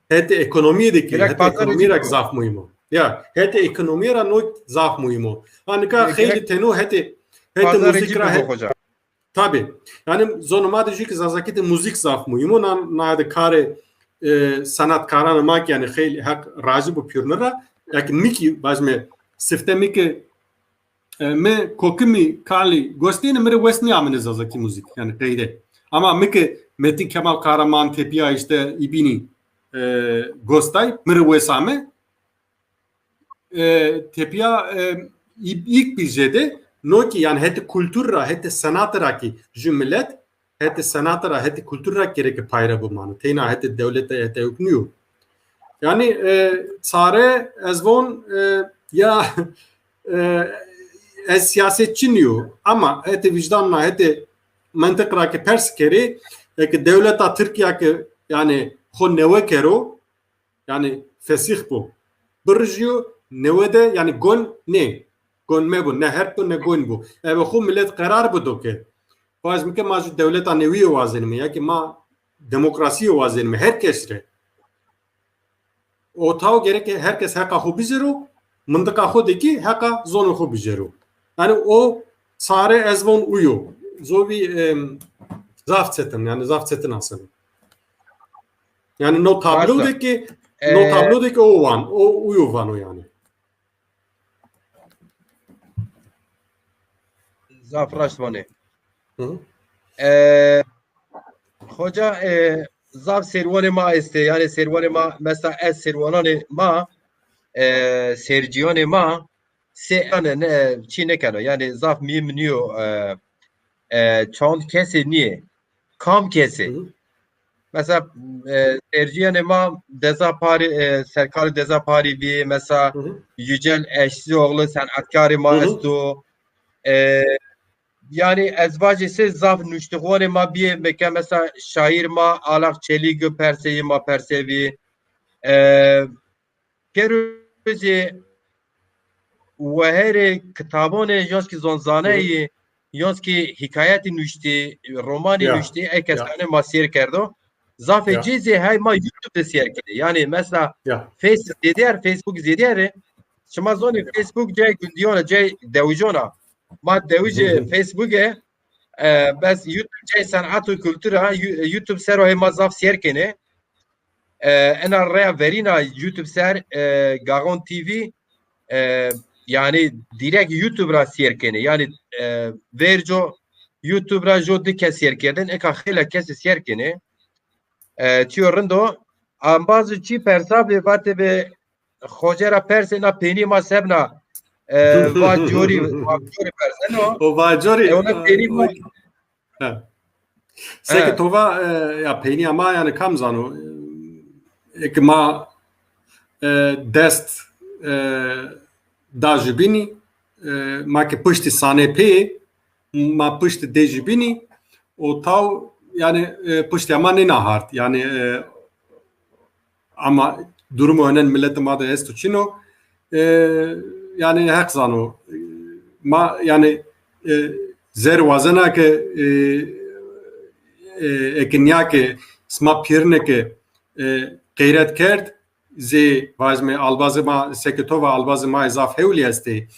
hete ekonomideki hete ekonomirak zaf muymu ya hete ekonomira no zaf muymu hanika khayli tenu hete müzikra tabii. Yani zonuma da ki zazaki de müzik zaf muhimu na da kare sanatkaran mak yani khayli hak raji bu pürnera lakin miki bajme sifte miki me kokimi kali gostine mere westni amene zazaki müzik yani kayde. Ama miki Metin Kemal Kahraman tepiya işte ibini gostay mere wesame tepiya ilk bir jede no ki yani heti kultura heti sanatra ki jümlet heti sanatra heti kultura gerek payra bu manu tena heti devlete heti hükmüyor yani sare ezvon ya siyasetçi niyo ama heti vicdanla heti mantıkla ki pers kere ki devleta Türkiye ki yani ho neve kero yani fesih bu برجيو نوده يعني جون نه جون ما بو نه هر تو نه جون بو ابو خو ملت قرار بدو که باز میگه ما دولت نوی وازن می یا که ما دموکراسی وازن می هر کس ره o tav gerek ki herkes haka xo bizeru mıntıka xo de ki haka zonu xo bizeru yani o sare ezvon uyu zovi zafsetin yani zafsetin aslında yani no tablodaki no tablodaki o van o uyu van o yani Zafraşmanı. Hoca zaf servanı ma este yani servanı ma mesela es servanı ma serciyanı ma se ne çine kano yani zaf mim niyo çand kese niye kam kese mesela serciyanı ma dezapari serkali dezapari bir mesela Yücel Eşsioğlu sanatkarı ma esto yani ezvacı se zaf nüştihone ma bir meke mesela şair ma alak çeli gö perseyi ma persevi keruzi ve her kitabone yoski zonzane yoski hikayeti nüşti romani nüşti ekesane ma seyir kerdo zaf cizi hay ma YouTube'da seyir kerdo yani mesela Facebook zediyer şuma zoni Facebook ce gündiyona ce devjona ما دوجه فیسبوکه بس یوتیوب جای صنعت و کلتور ها یوتیوب سر و ما زاف سیر کنه انا ریا ورینا یوتیوب سر گاغون تیوی yani direkt YouTube ra siyar kene yani verjo YouTube ra jo de kesir keden eka khila kes siyar kene tiyorndo ambazı çi persab de vate be khojera persena peni ma sebna vajori perseno o vajori ona peni ma seke tova ya peni ama yani kamzano ekma dest da jibini ma ke pıştı sanepe ma pıştı de jibini o tav yani pıştı ama ne nahart yani ama durumu önen milletim adı estuçino yani hak zano ma yani zer wazana ke eknya ke sma pirne ke gayret kert ze vazme albazma seketova albazma izaf hevli esti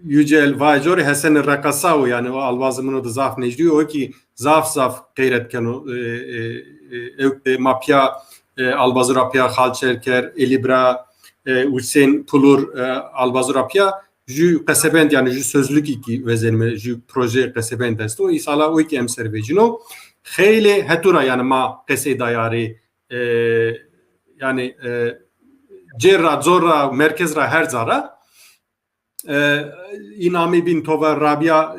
yücel vajori hesen rakasau yani o albazmını da zaf necdi o ki zaf gayret kenu evde mapya albazurapya halçerker elibra Hüseyin Pulur albazurapya ju kasebend yani ju sözlük iki vezenme ju proje kasebend est o isala o iki emser vecino khayli hatura yani ma qese dayari yani cerra zorra merkezra her zara inami bin tova rabia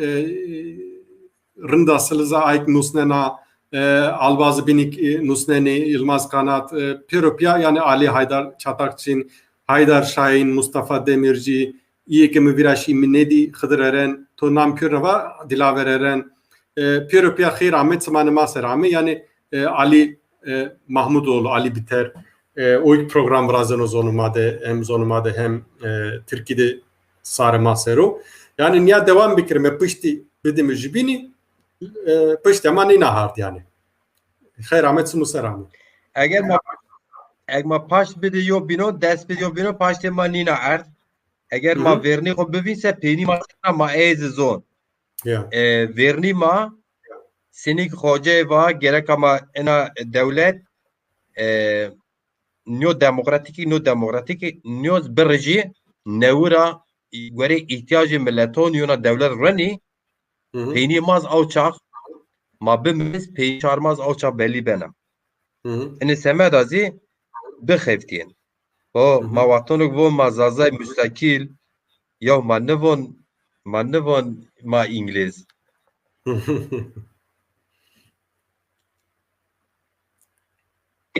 rında sılıza ayk nusnena albazı binik nusneni Yılmaz Kanat Piropya yani Ali Haydar Çatakçin Haydar Şahin Mustafa Demirci İyekemi Viraşi Minedi Hıdır Eren Tonam Kürava Dilaver Eren Piropya Khir Ahmet Samanı Maser Ahmet yani Ali Mahmudoğlu Ali Biter o ilk program razano zonumade hem zonumade hem Türkiye'de sarı masero yani niye devam bikrime pışti bedim jibini pışti ama ne nahart yani خیر آمد سمو سرامو اگر ما پاش بدیو بینو دست بدیو بینو پاش ما نینا ارد اگر ما ورنی خب ببین سه پینی ما ایز زون Ya. Verni ma sinik hoca va gerek ama ena devlet neo demokratik neo birji nevra göre ihtiyacı milleton yona devlet rani Hı hı. peynimaz avçak ma bimiz peynçarmaz avçak belli benim. Hı hı. Eni semed azî bixeftiyen. O Hı hı. mavatonuk bu mazazay müstakil ya ma nivon ma İngiliz.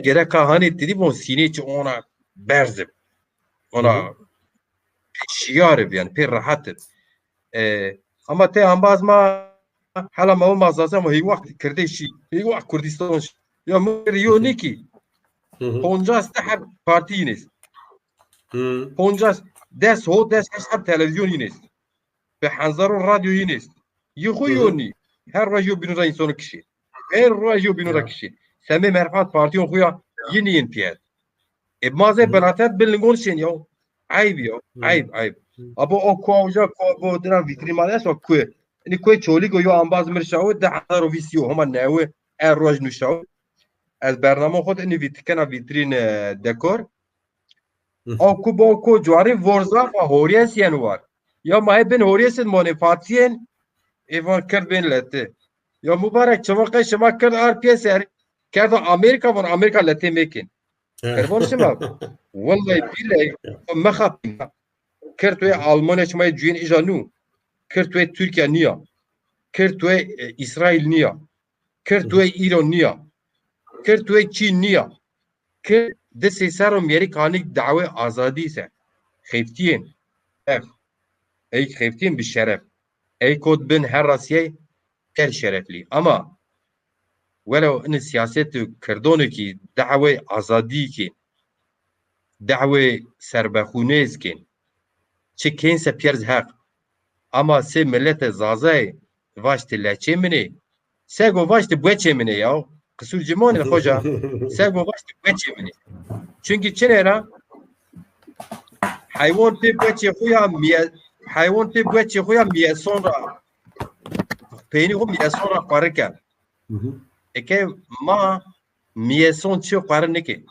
Gerek hani dedi bu siniç ona berzim. Ona şiarib yani pek rahatım. Ama te ambaz ma hala ma mazazay ama hiç vakit Kürdeşi, hiç vakit Kürdistan ya mır yoniki. Poncas te hep parti yiniz. Poncas des hep televizyon yiniz. Ve hanzarın radyo yiniz. Yuhu yoni. Her radyo binura insanı kişi. Her radyo binura kişi. Semi merfat partiyon kuya yeni yin piyad. Maze belatet bilingon şen ya. Ayıp ya. Ayıp. Abo o kuavca kuavo dina vitrimane so kue. Ni kue çoli go yo ambaz mirşavu de hazar visyo homa newe er roj nuşavu. Ez bername xod ini vitkena vitrin dekor. O ku bo ku cwari vorza fa horiyesiyen var. Ya mahe bin horiyesiyen monefatiyen evan kerd bin lette. Ya mübarek çavaka şema kerd RPSR kerdo Amerika var Amerika lette mekin. Kervan şema vallahi billahi mekhatim. Kertwe Almanya şema cüyen ijanu. Kertwe Türkiye niya. Kertwe İsrail niya. Kertwe İran niya. Kertwe Çin niya. Kert de sesarom yeri kanik dave azadi se. Xeftiyen. Ey xeftiyen bir şeref. Ey kod bin her rasiye her şerefli. Ama ولو ان siyaset kردونه کی دعوه آزادی کی دعوه سربخونیز کی چه کینسه پیرز حق اما سه ملت زازه واشت لچه منی سه گو واشت بوچه منی یا قصور جمعون خوشا سه گو واشت بوچه منی چونکی چنه را حیوان پی بوچه خویا حیوان پی بوچه خویا میسون را پینی خو میسون را قاره کرد اکه ما میسون چی قاره نکه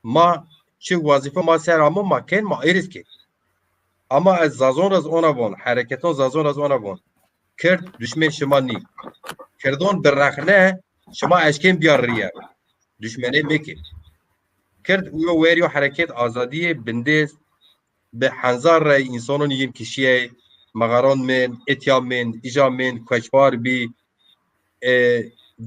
ما چه وظیفه ما سر اما ما کن ما ایرز که اما از زازون از اونا بون حرکتون زازون از اونا بون کرد دشمن شما نی کردون برخنه شما اشکین بیار ریه دشمنه میکن کرد او ویریو حرکت آزادی بندیز به حنظر رای انسانون یین کشیه مغاران من اتیام من ایجام من کشبار بی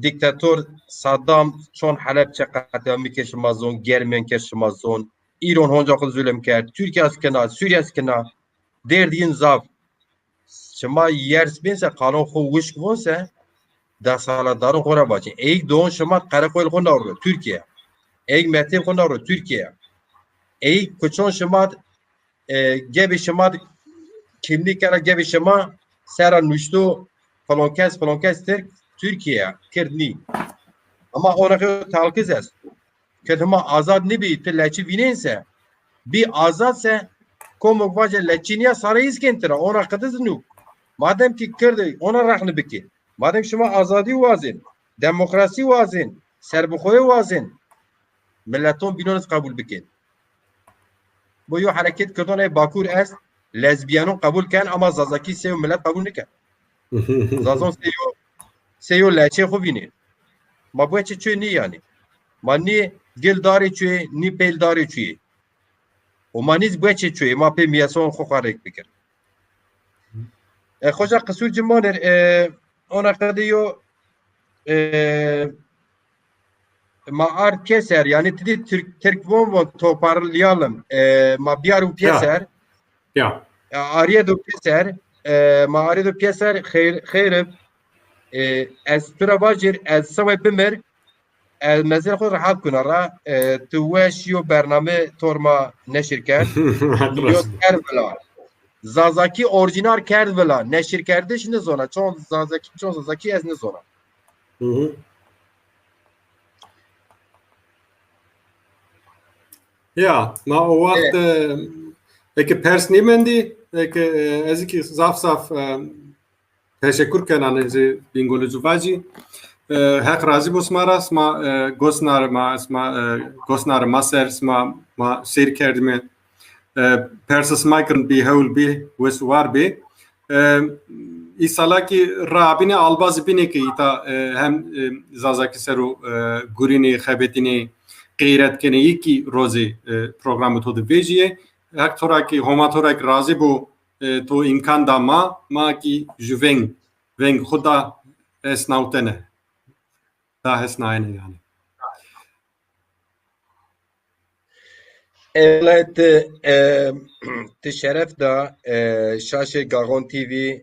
دیکتاتور صدام چون حلب چه قطعه کشمازون گرمن کشمازون ایران هنجا خود zulüm کرد ترکیه از کنار سوریه از کنار دردین زاف شما یرس بینسه قانون خو وش بونسه ده ساله دارون خورا باچه ایک دون شما قره خویل خون نارو ترکیه ایک مهتیم خون نارو ترکیه ایک کچون شما گبی شما kimlik kara gibi şema sera nuştu falan kes Türkiye kirdni ama ona kadar talkiz es kedma azad ne bi telaçi vinense bir azadse komuk vaje leçiniya sarayız kentra ona kadar znu madem ki kirdi ona rahne biki madem şema azadi vazin demokrasi vazin serbukhoy vazin milleton binonuz kabul bikin bu yo hareket kırdone bakur es lezbiyanın kabul ken ama zazaki seyo millet kabul neken. Zazon seyo leçe xubini. Ma bu çe çö ni yani. Ma ni gel dari çö ni pel dari çö. O maniz bu çe çö ma pe miyason xo xarek bikir. Xoca qısur cimoner ona kadiyo ma ar keser yani tidi Türk von toparlayalım. Ma biaru keser. Ya. Ariye do keser ma ariye do keser xeyr ez tura bajir ez saway bimer ez mezir xod rahat kunara tu weşiyo bername torma neşir kerd yo kervela zazaki orijinal kervela neşir kerde şimdi zona çon zazaki ez ne zona Ja, ma o vakt eke pers nemendi eke eziki zaf Teşekkür kenanızı bingolu zuvaji. Hek razı bosmara sma gosnar maser sma seyir kerdime Persis Michael bi hewl bi wes war bi. İsalaki Rabine albaz bine ki ita hem zazaki seru gurini xebetini gayret kene iki rozi programı todu vejiye. Hek toraki homatorek razı bu to imkan da ma ki juveng veng khuda esnautene da esnaine yani. Evet, teşerref da şaşı Gagon TV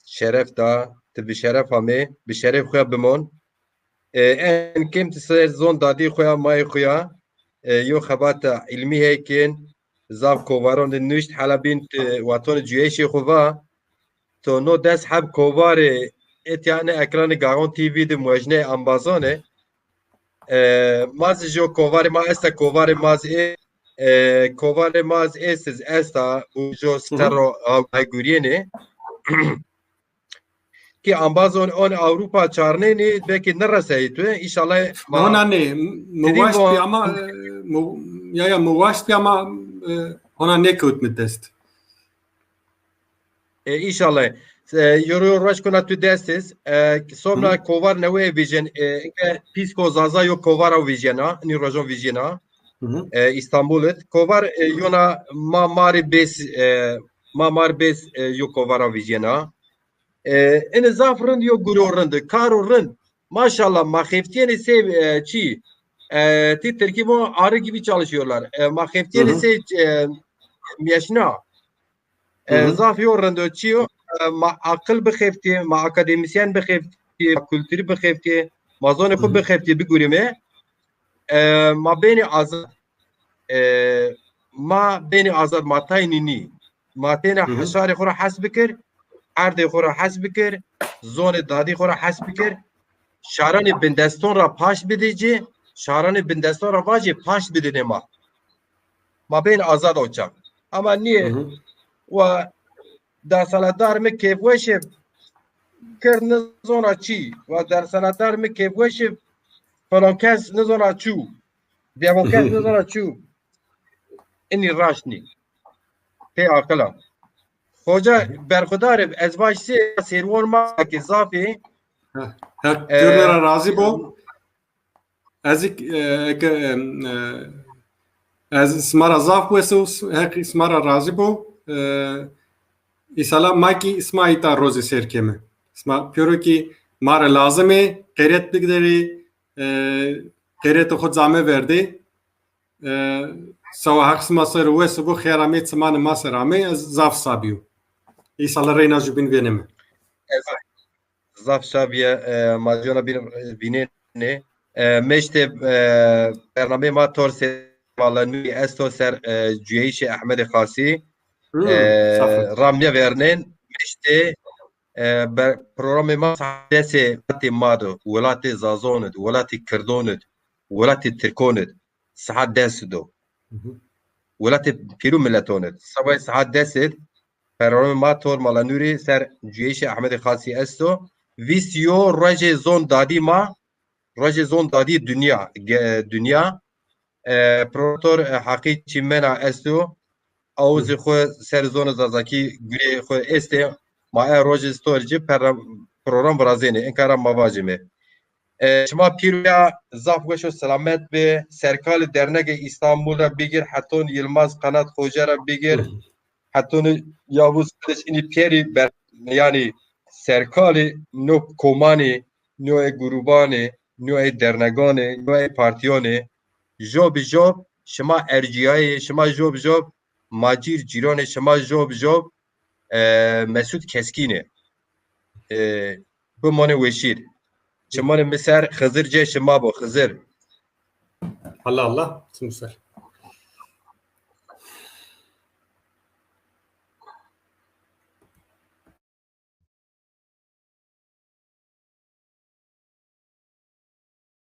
şeref da te bişeref hame bişeref xoya bimon en kim te ser zon dadi xoya may xoya yo xebata ilmi hekin zav kovaron de nüşt halabin waton cüyeşi xova to no des hab kovare et yani ekranı Gagon TV de muajne ambazone maz jo kovari ma esta kovari maz kovari maz estes esta u jo stero ay guriyene ki ambazon on Avrupa çarne ne belki nerese tu inşallah Ona ne muvaş bir ama ya muvaş bir ama ona ne kut mit test. inşallah yoru raş kona tu destes sonra kovar newe vision pisko zaza yo kovara visiona ni rajon visiona İstanbul'et kovar yona mamar bes yo kovara visiona en zafrın yo gururundu karurun maşallah maheftiyen ise çi ti terkibo arı gibi çalışıyorlar maheftiyen ise miyaşna zaf yorundu çiyo ma akıl bexefti ma akademisyen bexefti ma kültürü bexefti ma zone xu bexefti bigurime ma beni azad ma beni azad ma taynini ma tena haşari xura has bikir ارده خورا حس بکر زون دادی خورا حس بکر شاران بندستان را پاش بدیجی شاران بندستان را واجی پاش بدینه ما بین آزاد اوچم اما نیه و در سالدار می کیفوش کرد نزونا چی و در سالدار می کیفوش فلان کس نزونا چو دیمون کس نزونا چو اینی راش نی پی آقلم Hoca berkudarım ezbaşsı servor ma ki zafi Görnera razı bu. Ezik ez smara zaf bu esus hek smara razı bu. İsala maki ismaita rozi serkeme. İsma piyoro ki mara lazıme gayret bigderi gayret xud zame verdi. Sawa hak smasır ve bu khiramet zaman masrame zaf sabiyo. İnsanlar reyna jubin veneme. Zaf şabiye majona bine ne meşte bername ma torse valanı esto ser cüyeyşe Ahmed Khasi ramya vernen meşte programı ma dese mado velati zazonet velati kirdonet velati tirkonet saat desudo velati piru milletonet sabay saat deset Perorme mator malanuri ser cüyeşe Ahmed Khasi esto visyo raje zon dadi ma raje zon dadi dünya protor haqi çimena esto auzi xo ser zon zazaki güre xo este ma raje storji program brazene enkara mavajime şma piruya zafgoşo selamet ve serkal dernege İstanbul'a bigir haton Yılmaz Kanat Hoca'ra bigir hattını Yavuz ini peri yani serkali no komani no grubani no dernegani no partiyoni job şema erciyayı şema job macir cirone şema job Mesut Keskini bu mane weşir şema mesela Hızırca şema bu Hızır Allah Allah. Simsel.